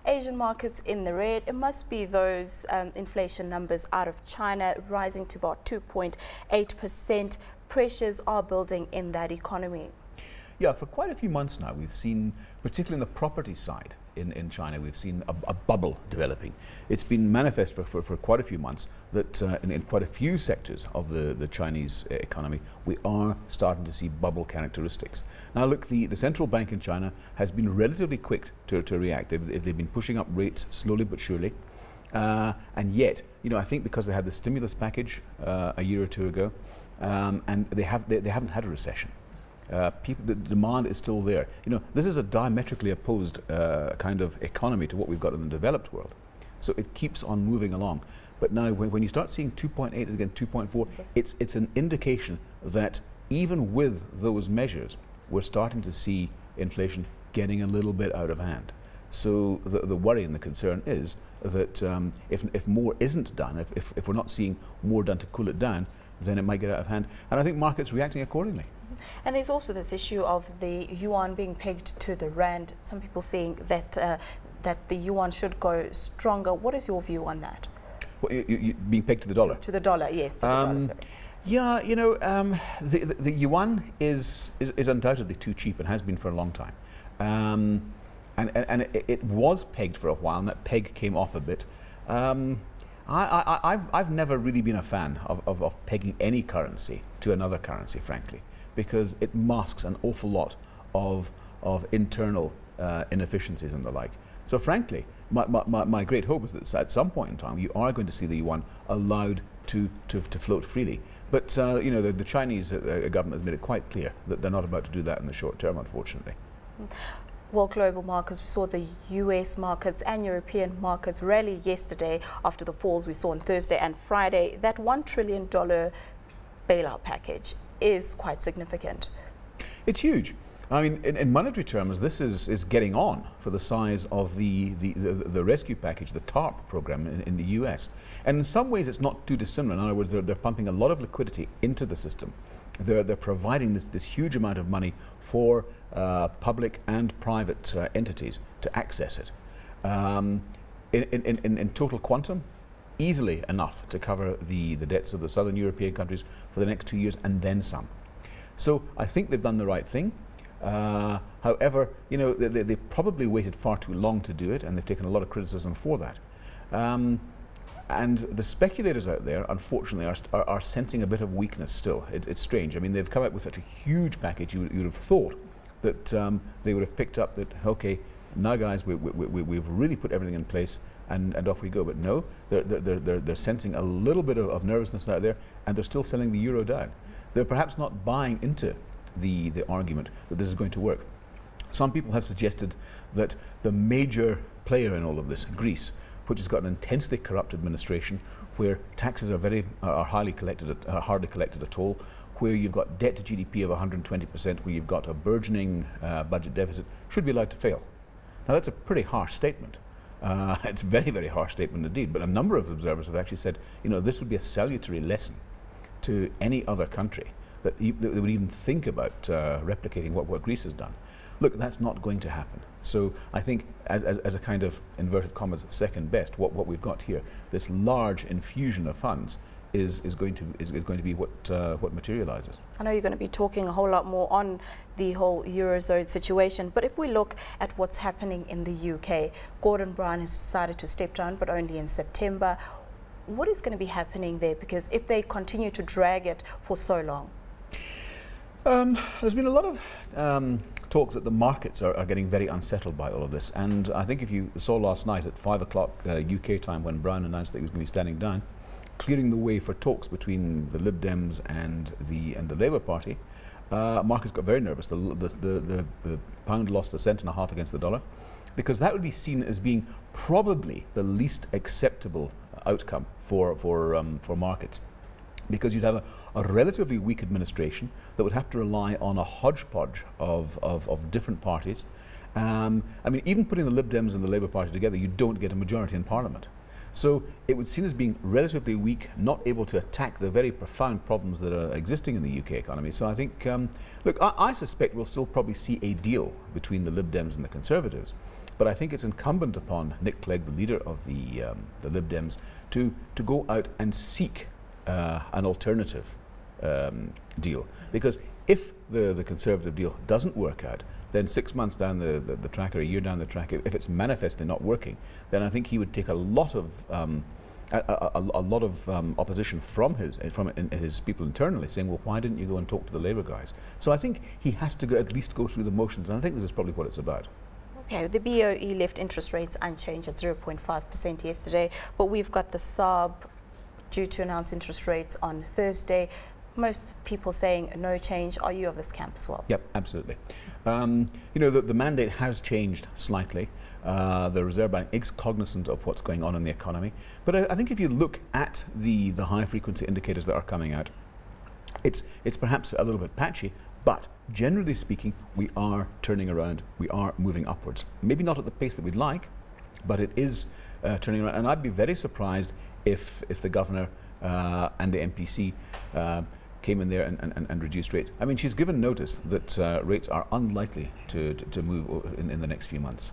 Asian markets in the red. It must be those inflation numbers out of China rising to about 2.8%. Pressures are building in that economy. Yeah, for quite a few months now, we've seen, particularly on the property side in China, we've seen a bubble developing. It's been manifest for quite a few months that in quite a few sectors of the Chinese economy, we are starting to see bubble characteristics. Now look, the central bank in China has been relatively quick to react. They've been pushing up rates slowly but surely. And yet, you know, I think because they had the stimulus package a year or two ago, and they haven't had a recession. The demand is still there. You know, this is a diametrically opposed kind of economy to what we've got in the developed world. So it keeps on moving along. But now when you start seeing 2.8 again 2.4, it's an indication that even with those measures, we're starting to see inflation getting a little bit out of hand. So the worry and the concern is that if more isn't done, if we're not seeing more done to cool it down, then it might get out of hand. And I think markets reacting accordingly. And there's also this issue of the yuan being pegged to the rand. Some people saying that that the yuan should go stronger. What is your view on that? Well, you being pegged to the dollar? To the dollar, yes. To the dollar, sorry. Yeah, you know, the yuan is undoubtedly too cheap and has been for a long time. And it was pegged for a while, and that peg came off a bit. I've never really been a fan of pegging any currency to another currency, frankly, because it masks an awful lot of internal inefficiencies and the like. So frankly, my great hope is that at some point in time you are going to see the yuan allowed to float freely. But you know, the Chinese government has made it quite clear that they're not about to do that in the short term, unfortunately. Well, global markets, we saw the US markets and European markets rally yesterday after the falls we saw on Thursday and Friday. That $1 trillion bailout package is quite significant. It's huge. I mean, in monetary terms, this is getting on for the size of the rescue package, the TARP program in the US. And in some ways, it's not too dissimilar. In other words, they're pumping a lot of liquidity into the system. They're providing this huge amount of money for public and private entities to access it. In total quantum, easily enough to cover the debts of the southern European countries for the next 2 years and then some. So I think they've done the right thing. However, you know, they probably waited far too long to do it, and they've taken a lot of criticism for that. And the speculators out there, unfortunately, are sensing a bit of weakness still. It's strange. I mean, they've come out with such a huge package, you would have thought that they would have picked up that, okay, now guys, we've really put everything in place, and off we go. But no, they're sensing a little bit of nervousness out there, and they're still selling the euro down. They're perhaps not buying into the argument that this is going to work. Some people have suggested that the major player in all of this, Greece, which has got an intensely corrupt administration, where taxes are hardly collected at all, where you've got debt to GDP of 120%, where you've got a burgeoning budget deficit, should be allowed to fail. Now that's a pretty harsh statement. It's a very, very harsh statement indeed, but a number of observers have actually said, you know, this would be a salutary lesson to any other country that they would even think about replicating what Greece has done. Look, that's not going to happen. So I think as a kind of, inverted commas, second best, what we've got here, this large infusion of funds is going to be what materializes. I know you're going to be talking a whole lot more on the whole Eurozone situation, but if we look at what's happening in the UK, Gordon Brown has decided to step down, but only in September. What is going to be happening there? Because if they continue to drag it for so long. There's been a lot of talk that the markets are getting very unsettled by all of this, and I think if you saw last night at 5 o'clock UK time when Brown announced that he was going to be standing down, clearing the way for talks between the Lib Dems and the Labour Party, markets got very nervous. The pound lost 1.5 cents against the dollar, because that would be seen as being probably the least acceptable outcome for markets. Because you'd have a relatively weak administration that would have to rely on a hodgepodge of different parties. I mean, even putting the Lib Dems and the Labour Party together, you don't get a majority in Parliament. So it would seem as being relatively weak, not able to attack the very profound problems that are existing in the UK economy. So I think, look, I suspect we'll still probably see a deal between the Lib Dems and the Conservatives. But I think it's incumbent upon Nick Clegg, the leader of the Lib Dems, to go out and seek an alternative deal. Because if the Conservative deal doesn't work out, then 6 months down the track, or a year down the track, if it's manifestly not working, then I think he would take a lot of opposition from his people internally, saying, well, why didn't you go and talk to the Labour guys? So I think he has to at least go through the motions, and I think this is probably what it's about. Okay, the BOE left interest rates unchanged at 0.5% yesterday, but we've got the SARB due to announce interest rates on Thursday. Most people saying no change. Are you of this camp as well? Yep, absolutely. You know, the mandate has changed slightly. The Reserve Bank is cognizant of what's going on in the economy. But I think if you look at the high-frequency indicators that are coming out, it's perhaps a little bit patchy, but generally speaking, we are turning around. We are moving upwards. Maybe not at the pace that we'd like, but it is turning around. And I'd be very surprised if the governor and the MPC came in there and reduced rates. I mean, she's given notice that rates are unlikely to move in the next few months.